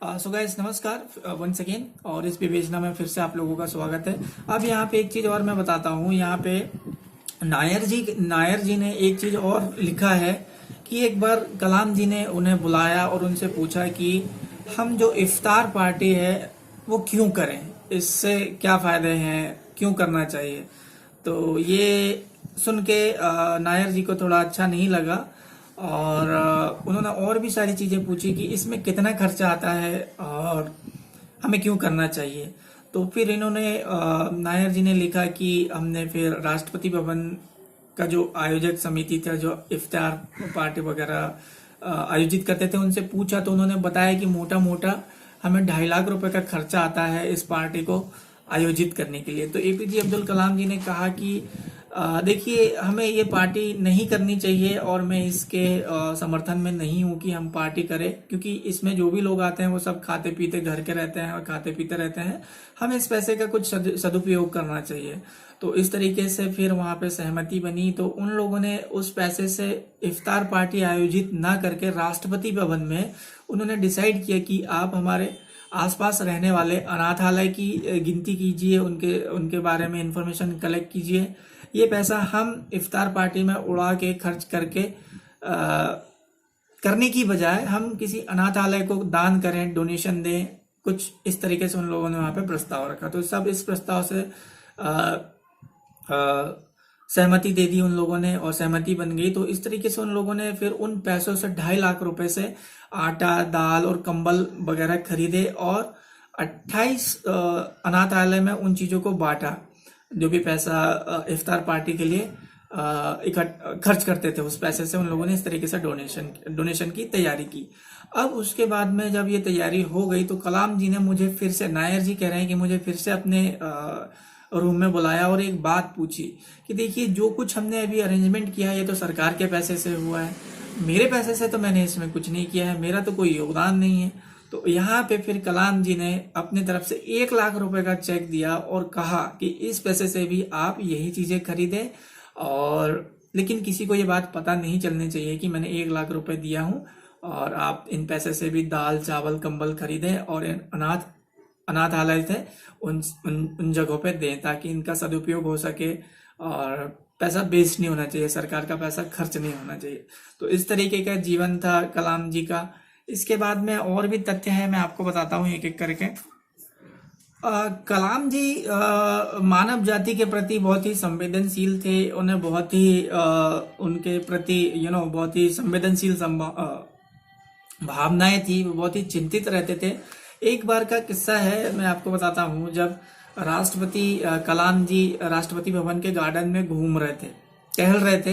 So guys नमस्कार once again. और इस विवेचना में फिर से आप लोगों का स्वागत है। अब यहाँ पे एक चीज़ और मैं बताता हूँ। यहाँ पे नायर जी ने एक चीज़ और लिखा है कि एक बार कलाम जी ने उन्हें बुलाया और उनसे पूछा कि हम जो इफ्तार पार्टी है वो क्यों करें, इससे क्या फ़ायदे हैं, क्यों करना चाहिए। तो ये सुन के नायर जी को थोड़ा अच्छा नहीं लगा और उन्होंने और भी सारी चीज़ें पूछी कि इसमें कितना खर्चा आता है और हमें क्यों करना चाहिए। तो फिर इन्होंने नायर जी ने लिखा कि हमने फिर राष्ट्रपति भवन का जो आयोजक समिति था, जो इफ्तार पार्टी वगैरह आयोजित करते थे, उनसे पूछा तो उन्होंने बताया कि मोटा मोटा हमें 2.5 लाख रुपए का खर्चा आता है इस पार्टी को आयोजित करने के लिए। तो एपीजे अब्दुल कलाम जी ने कहा कि देखिए, हमें ये पार्टी नहीं करनी चाहिए और मैं इसके समर्थन में नहीं हूँ कि हम पार्टी करें, क्योंकि इसमें जो भी लोग आते हैं वो सब खाते पीते घर के रहते हैं और खाते पीते रहते हैं। हमें इस पैसे का कुछ सदुपयोग करना चाहिए। तो इस तरीके से फिर वहाँ पे सहमति बनी। तो उन लोगों ने उस पैसे से इफ्तार पार्टी आयोजित ना करके राष्ट्रपति भवन में उन्होंने डिसाइड किया कि आप हमारे आसपास रहने वाले अनाथालय की गिनती कीजिए, उनके उनके बारे में इंफॉर्मेशन कलेक्ट कीजिए। ये पैसा हम इफ्तार पार्टी में उड़ा के खर्च करके करने की बजाय हम किसी अनाथालय को दान करें, डोनेशन दें। कुछ इस तरीके से उन लोगों ने वहाँ पे प्रस्ताव रखा। तो सब इस प्रस्ताव से सहमति दे दी उन लोगों ने और सहमति बन गई। तो इस तरीके से उन लोगों ने फिर उन पैसों से 2.5 लाख रुपए से आटा, दाल और कंबल वगैरह खरीदे और 28 अनाथालय में उन चीज़ों को बांटा। जो भी पैसा इफ्तार पार्टी के लिए खर्च करते थे, उस पैसे से उन लोगों ने इस तरीके से डोनेशन की तैयारी की। अब उसके बाद में जब ये तैयारी हो गई तो कलाम जी ने मुझे फिर से, नायर जी कह रहे हैं कि मुझे फिर से अपने रूम में बुलाया और एक बात पूछी कि देखिए, जो कुछ हमने अभी अरेंजमेंट किया है ये तो सरकार के पैसे से हुआ है, मेरे पैसे से तो मैंने इसमें कुछ नहीं किया है, मेरा तो कोई योगदान नहीं है। तो यहाँ पे फिर कलाम जी ने अपनी तरफ से 1 लाख रुपए का चेक दिया और कहा कि इस पैसे से भी आप यही चीजें खरीदें, और लेकिन किसी को ये बात पता नहीं चलनी चाहिए कि मैंने 1 लाख रुपए दिया हूँ, और आप इन पैसे से भी दाल चावल कंबल खरीदें और अनाथालय थे उन जगहों पे दें, ताकि इनका सदुपयोग हो सके और पैसा वेस्ट नहीं होना चाहिए, सरकार का पैसा खर्च नहीं होना चाहिए। तो इस तरीके का जीवन था कलाम जी का। इसके बाद में और भी तथ्य है, मैं आपको बताता हूँ एक एक करके। कलाम जी मानव जाति के प्रति बहुत ही संवेदनशील थे। उन्हें बहुत ही उनके प्रति बहुत ही संवेदनशील भावनाएं थी। वो बहुत ही चिंतित रहते थे। एक बार का किस्सा है, मैं आपको बताता हूँ। जब राष्ट्रपति कलाम जी राष्ट्रपति भवन के गार्डन में घूम रहे थे, टहल रहे थे,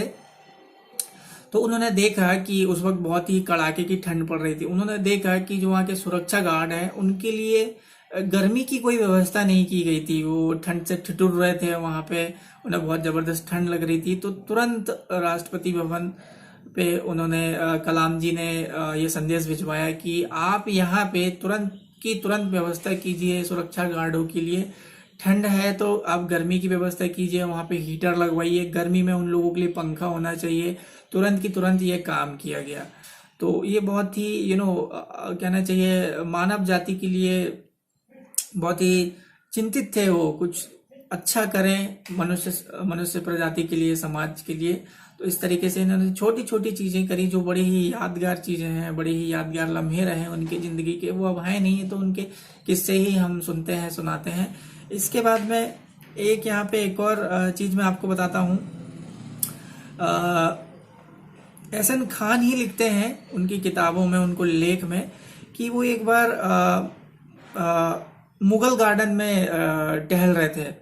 तो उन्होंने देखा कि उस वक्त बहुत ही कड़ाके की ठंड पड़ रही थी। उन्होंने देखा कि जो वहाँ के सुरक्षा गार्ड हैं उनके लिए गर्मी की कोई व्यवस्था नहीं की गई थी। वो ठंड से ठिठुर रहे थे वहाँ पे, उन्हें बहुत जबरदस्त ठंड लग रही थी। तो तुरंत राष्ट्रपति भवन पे उन्होंने कलाम जी ने ये संदेश भिजवाया कि आप यहाँ पे तुरंत व्यवस्था कीजिए सुरक्षा गार्डों के लिए। ठंड है तो आप गर्मी की व्यवस्था कीजिए, वहाँ पे हीटर लगवाइए, गर्मी में उन लोगों के लिए पंखा होना चाहिए। तुरंत की तुरंत ये काम किया गया। तो ये बहुत ही कहना चाहिए मानव जाति के लिए बहुत ही चिंतित थे। वो कुछ अच्छा करें मनुष्य प्रजाति के लिए, समाज के लिए। तो इस तरीके से इन्होंने छोटी छोटी चीजें करी जो बड़ी ही यादगार चीजें हैं, बड़ी ही यादगार लम्हे रहे उनकी जिंदगी के। वो अब है नहीं, तो उनके किस्से ही हम सुनते हैं, सुनाते हैं। इसके बाद में एक यहाँ पे एक और चीज मैं आपको बताता हूँ। एहसन खान ही लिखते हैं उनकी किताबों में, उनको लेख में, कि वो एक बार मुगल गार्डन में टहल रहे थे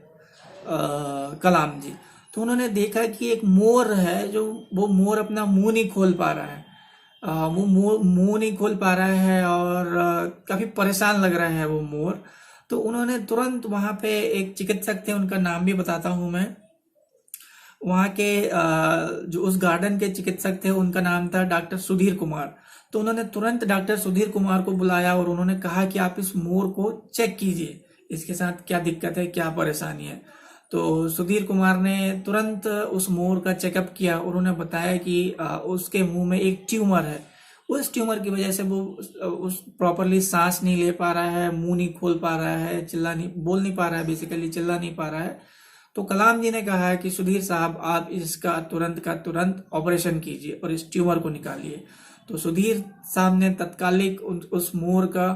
कलाम जी। तो उन्होंने देखा कि एक मोर है, जो वो मोर अपना मुंह नहीं खोल पा रहा है। वो मुंह नहीं खोल पा रहा है और काफी परेशान लग रहा है वो मोर। तो उन्होंने तुरंत वहां पे एक चिकित्सक थे, उनका नाम भी बताता हूं मैं। वहाँ के जो उस गार्डन के चिकित्सक थे उनका नाम था डॉक्टर सुधीर कुमार। तो उन्होंने तुरंत डॉक्टर सुधीर कुमार को बुलाया और उन्होंने कहा कि आप इस मोर को चेक कीजिए, इसके साथ क्या दिक्कत है, क्या परेशानी है। तो सुधीर कुमार ने तुरंत उस मोर का चेकअप किया और उन्होंने बताया कि उसके मुंह में एक ट्यूमर है। उस ट्यूमर की वजह से वो उस प्रॉपरली सांस नहीं ले पा रहा है, मुंह नहीं खोल पा रहा है, बोल नहीं पा रहा है, बेसिकली चिल्ला नहीं पा रहा है। तो कलाम जी ने कहा है कि सुधीर साहब आप इसका तुरंत का तुरंत ऑपरेशन कीजिए और इस ट्यूमर को निकालिए। तो सुधीर साहब ने तत्कालिक उस मोर का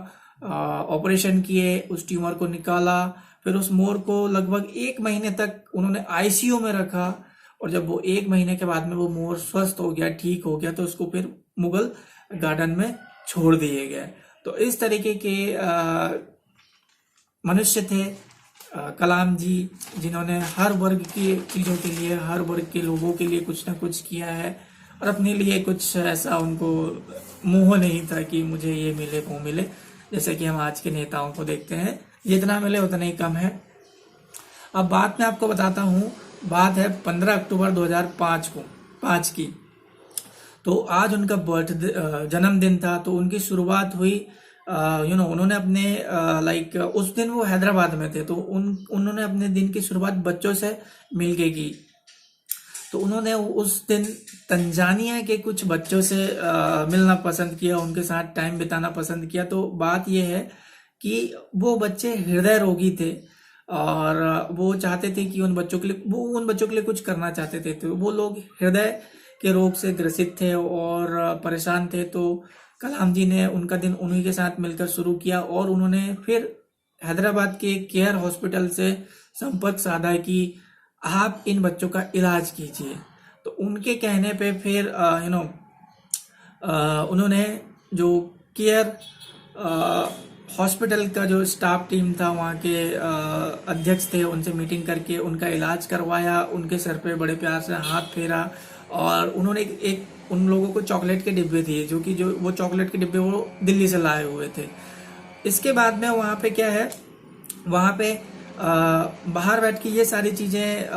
ऑपरेशन किए, उस ट्यूमर को निकाला। फिर उस मोर को लगभग 1 महीने तक उन्होंने आईसीयू में रखा, और जब वो 1 महीने के बाद में वो मोर स्वस्थ हो गया, ठीक हो गया, तो उसको फिर मुगल गार्डन में छोड़ दिए गए। तो इस तरीके के मनुष्य थे कलाम जी, जिन्होंने हर वर्ग की चीज़ों के लिए, हर वर्ग के लोगों के लिए कुछ ना कुछ किया है, और अपने लिए कुछ ऐसा उनको मोह नहीं था कि मुझे ये मिले वो मिले, जैसे कि हम आज के नेताओं को देखते हैं, जितना मिले उतना ही कम है। अब बात मैं आपको बताता हूँ, बात है 15 अक्टूबर 2005 की। तो आज उनका जन्मदिन था। तो उनकी शुरुआत हुई उन्होंने अपने उस दिन वो हैदराबाद में थे, तो उन्होंने अपने दिन की शुरुआत बच्चों से मिलके की। तो उन्होंने उस दिन तंजानिया के कुछ बच्चों से मिलना पसंद किया, उनके साथ टाइम बिताना पसंद किया। तो बात यह है कि वो बच्चे हृदय रोगी थे, और वो चाहते थे कि उन बच्चों के लिए कुछ करना चाहते थे। तो वो लोग हृदय के रोग से ग्रसित थे और परेशान थे। तो कलाम जी ने उनका दिन उन्हीं के साथ मिलकर शुरू किया, और उन्होंने फिर हैदराबाद के केयर हॉस्पिटल से संपर्क साधा कि आप इन बच्चों का इलाज कीजिए। तो उनके कहने पे फिर उन्होंने जो केयर हॉस्पिटल का जो स्टाफ टीम था, वहाँ के अध्यक्ष थे, उनसे मीटिंग करके उनका इलाज करवाया, उनके सर पे बड़े प्यार से हाथ फेरा, और उन्होंने एक उन लोगों को चॉकलेट के डिब्बे दिए, जो वो चॉकलेट के डिब्बे वो दिल्ली से लाए हुए थे। इसके बाद में वहाँ पे क्या है, वहाँ पे बाहर बैठ के ये सारी चीज़ें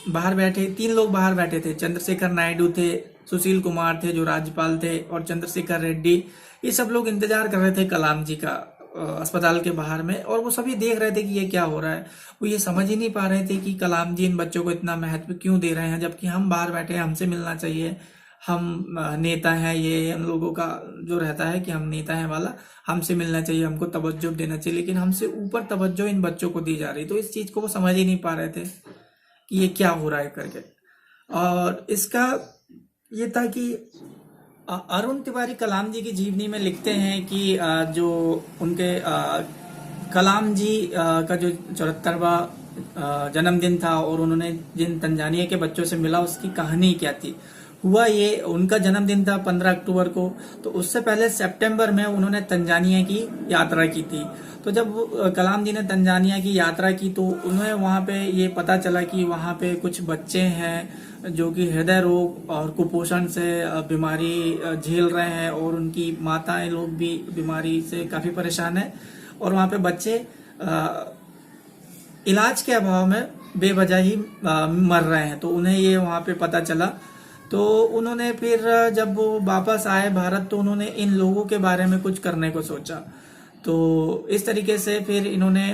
बाहर बैठे 3 लोग बाहर बैठे थे। चंद्रशेखर नायडू थे, सुशील कुमार थे जो राज्यपाल थे, और चंद्रशेखर रेड्डी। ये सब लोग इंतजार कर रहे थे कलाम जी का अस्पताल के बाहर में, और वो सभी देख रहे थे कि ये क्या हो रहा है। वो ये समझ ही नहीं पा रहे थे कि कलाम जी इन बच्चों को इतना महत्व क्यों दे रहे हैं, जबकि हम बाहर बैठे हैं, हमसे मिलना चाहिए, हम नेता हैं। ये हम लोगों का जो रहता है कि हम नेता हैं वाला, हमसे मिलना चाहिए, हमको तवज्जो देना चाहिए, लेकिन हमसे ऊपर तवज्जो इन बच्चों को दी जा रही। तो इस चीज को वो समझ ही नहीं पा रहे थे कि ये क्या हो रहा है करके। और इसका ये था कि अरुण तिवारी कलाम जी की जीवनी में लिखते हैं कि जो उनके कलाम जी का जो 74वां जन्मदिन था, और उन्होंने जिन तंजानिया के बच्चों से मिला, उसकी कहानी क्या थी। हुआ ये, उनका जन्मदिन था 15 अक्टूबर को, तो उससे पहले सितंबर में उन्होंने तंजानिया की यात्रा की थी। तो जब कलाम जी ने तंजानिया की यात्रा की, तो उन्हें वहाँ पे ये पता चला कि वहाँ पे कुछ बच्चे हैं जो कि हृदय रोग और कुपोषण से बीमारी झेल रहे हैं, और उनकी माताएं लोग भी बीमारी से काफ़ी परेशान है, और वहाँ पे बच्चे इलाज के अभाव में बेवजह ही मर रहे हैं। तो उन्हें ये वहाँ पे पता चला। तो उन्होंने फिर जब वो वापस आए भारत, तो उन्होंने इन लोगों के बारे में कुछ करने को सोचा। तो इस तरीके से फिर इन्होंने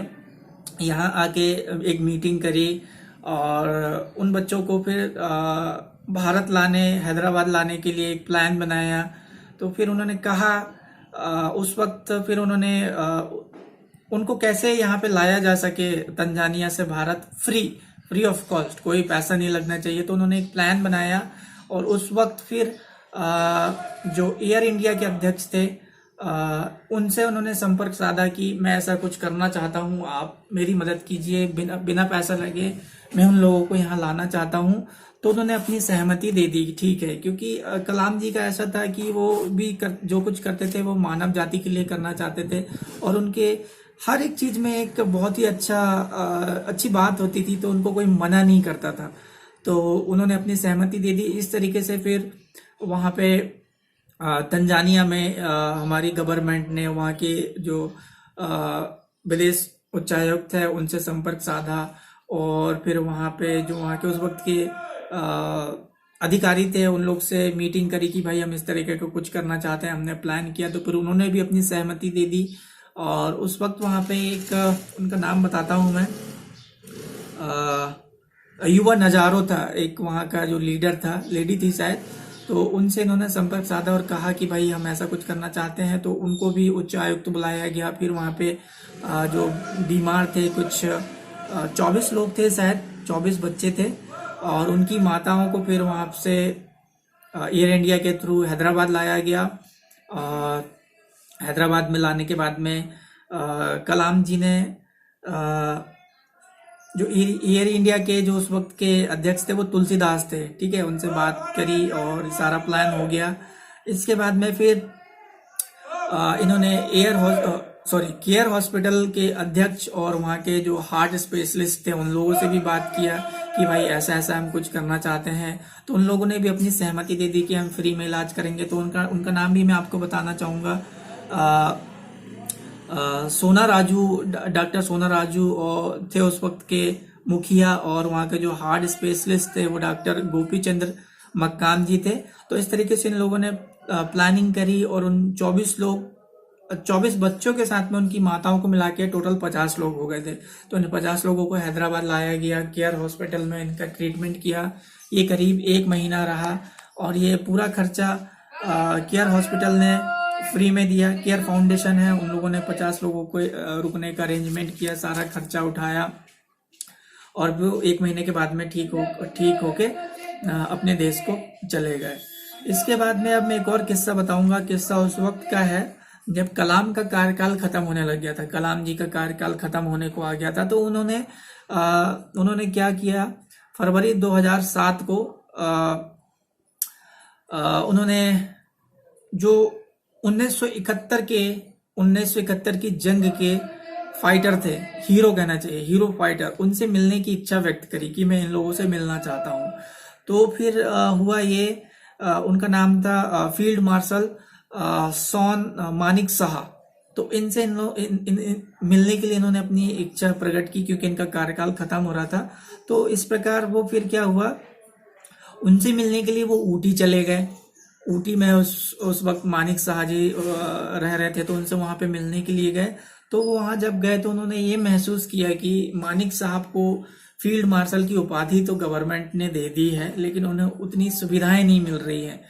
यहाँ आके एक मीटिंग करी, और उन बच्चों को फिर भारत लाने, हैदराबाद लाने के लिए एक प्लान बनाया। तो फिर उन्होंने कहा उस वक्त फिर उन्होंने उनको कैसे यहाँ पे लाया जा सके तंजानिया से भारत, फ्री ऑफ कॉस्ट, कोई पैसा नहीं लगना चाहिए। तो उन्होंने एक प्लान बनाया, और उस वक्त फिर जो एयर इंडिया के अध्यक्ष थे उनसे उन्होंने संपर्क साधा कि मैं ऐसा कुछ करना चाहता हूँ, आप मेरी मदद कीजिए, बिना पैसा लगे मैं उन लोगों को यहाँ लाना चाहता हूँ। तो उन्होंने अपनी सहमति दे दी, ठीक है, क्योंकि कलाम जी का ऐसा था कि वो भी जो कुछ करते थे वो मानव जाति के लिए करना चाहते थे, और उनके हर एक चीज में एक बहुत ही अच्छी बात होती थी, तो उनको कोई मना नहीं करता था। तो उन्होंने अपनी सहमति दे दी। इस तरीके से फिर वहाँ पे तंजानिया में हमारी गवर्नमेंट ने वहाँ के जो विदेश उच्चायुक्त है उनसे संपर्क साधा, और फिर वहाँ पे जो वहाँ के उस वक्त के अधिकारी थे उन लोग से मीटिंग करी कि भाई हम इस तरीके का कुछ करना चाहते हैं, हमने प्लान किया। तो फिर उन्होंने भी अपनी सहमति दे दी, और उस वक्त वहाँ पे एक उनका नाम बताता हूँ मैं, युवा नजारो था, एक वहाँ का जो लीडर था, लेडी थी शायद। तो उनसे इन्होंने संपर्क साधा और कहा कि भाई हम ऐसा कुछ करना चाहते हैं। तो उनको भी उच्च आयुक्त बुलाया गया। फिर वहाँ पे जो बीमार थे कुछ 24 लोग थे, शायद 24 बच्चे थे, और उनकी माताओं को फिर वहाँ से एयर इंडिया के थ्रू हैदराबाद लाया गया। हैदराबाद में लाने के बाद में कलाम जी ने जो एयर इंडिया के जो उस वक्त के अध्यक्ष थे वो तुलसीदास थे, ठीक है, उनसे बात करी और सारा प्लान हो गया। इसके बाद में फिर इन्होंने केयर हॉस्पिटल के अध्यक्ष और वहाँ के जो हार्ट स्पेशलिस्ट थे उन लोगों से भी बात किया कि भाई ऐसा ऐसा हम कुछ करना चाहते हैं। तो उन लोगों ने भी अपनी सहमति दे दी कि हम फ्री में इलाज करेंगे। तो उनका नाम भी मैं आपको बताना चाहूँगा। सोना राजू, डॉक्टर सोना राजू और थे उस वक्त के मुखिया, और वहाँ के जो हार्ट स्पेशलिस्ट थे वो डॉक्टर गोपी चंद्र मक्कान जी थे। तो इस तरीके से इन लोगों ने प्लानिंग करी और उन 24 बच्चों के साथ में उनकी माताओं को मिला के टोटल 50 लोग हो गए थे। तो इन 50 लोगों को हैदराबाद लाया गया, केयर हॉस्पिटल में इनका ट्रीटमेंट किया। ये करीब 1 महीना रहा और ये पूरा खर्चा केयर हॉस्पिटल ने फ्री में दिया। केयर फाउंडेशन है, उन लोगों ने 50 लोगों को रुकने का अरेंजमेंट किया, सारा खर्चा उठाया, और वो 1 महीने के बाद में ठीक होके अपने देश को चले गए। इसके बाद में अब मैं एक और किस्सा बताऊंगा। किस्सा उस वक्त का है जब कलाम का कार्यकाल खत्म होने लग गया था, कलाम जी का कार्यकाल खत्म होने को आ गया था। तो उन्होंने क्या किया, फरवरी 2007 को उन्होंने जो 1971 की जंग के फाइटर थे, हीरो कहना चाहिए, हीरो फाइटर, उनसे मिलने की इच्छा व्यक्त करी कि मैं इन लोगों से मिलना चाहता हूँ। तो फिर हुआ ये, उनका नाम था field marshal Sam Manekshaw. तो इनसे मिलने के लिए इन्होंने अपनी इच्छा प्रकट की क्योंकि इनका कार्यकाल खत्म हो रहा था। तो इस प्रकार वो फिर क्या हुआ, उनसे मिलने के लिए वो ऊटी चले गए। ऊटी में उस वक्त मानिक शाह जी रह रहे थे, तो उनसे वहां पे मिलने के लिए गए। तो वो वहां जब गए तो उन्होंने ये महसूस किया कि मानिक साहब को फील्ड मार्शल की उपाधि तो गवर्नमेंट ने दे दी है, लेकिन उन्हें उतनी सुविधाएं नहीं मिल रही हैं।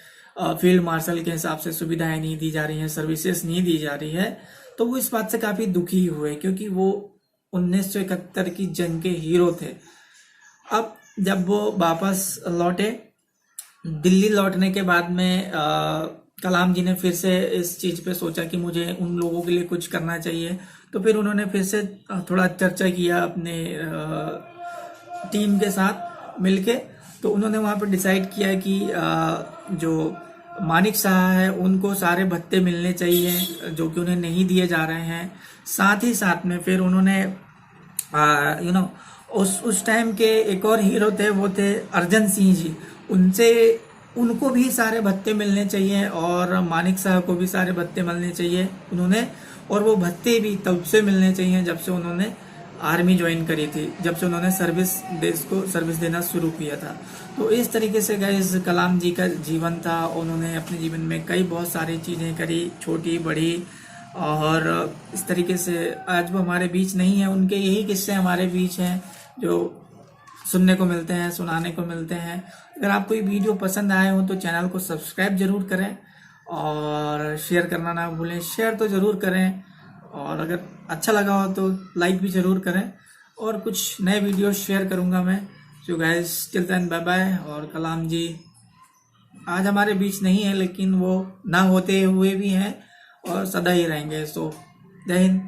फील्ड मार्शल के हिसाब से सुविधाएं नहीं दी जा रही हैं, सर्विसेज नहीं दी जा रही है। तो वो इस बात से काफी दुखी हुए क्योंकि वो 1971 की जंग के हीरो थे। अब जब वो वापस लौटे, दिल्ली लौटने के बाद में कलाम जी ने फिर से इस चीज पे सोचा कि मुझे उन लोगों के लिए कुछ करना चाहिए। तो फिर उन्होंने फिर से थोड़ा चर्चा किया अपने टीम के साथ मिलके। तो उन्होंने वहां पर डिसाइड किया कि जो मानिक शाह है उनको सारे भत्ते मिलने चाहिए जो कि उन्हें नहीं दिए जा रहे हैं। साथ ही साथ में फिर उन्होंने उस टाइम के एक और हीरो थे, वो थे अर्जन सिंह जी। उनको भी सारे भत्ते मिलने चाहिए और मानिक साहब को भी सारे भत्ते मिलने चाहिए उन्होंने, और वो भत्ते भी तब से मिलने चाहिए जब से उन्होंने आर्मी ज्वाइन करी थी, जब से उन्होंने देश को सर्विस देना शुरू किया था। तो इस तरीके से गाइस कलाम जी का जीवन था। उन्होंने अपने जीवन में कई बहुत सारी चीजें करी, छोटी बड़ी, और इस तरीके से आज वो हमारे बीच नहीं है। उनके यही किस्से हमारे बीच हैं जो सुनने को मिलते हैं, सुनाने को मिलते हैं। अगर आपको ये वीडियो पसंद आए हो तो चैनल को सब्सक्राइब जरूर करें और शेयर करना ना भूलें। शेयर तो जरूर करें, और अगर अच्छा लगा हो तो लाइक भी जरूर करें। और कुछ नए वीडियो शेयर करूंगा मैं। So guys, till then bye bye. और कलाम जी आज हमारे बीच नहीं है, लेकिन वो ना होते हुए भी हैं और सदा ही रहेंगे। सो जय हिंद।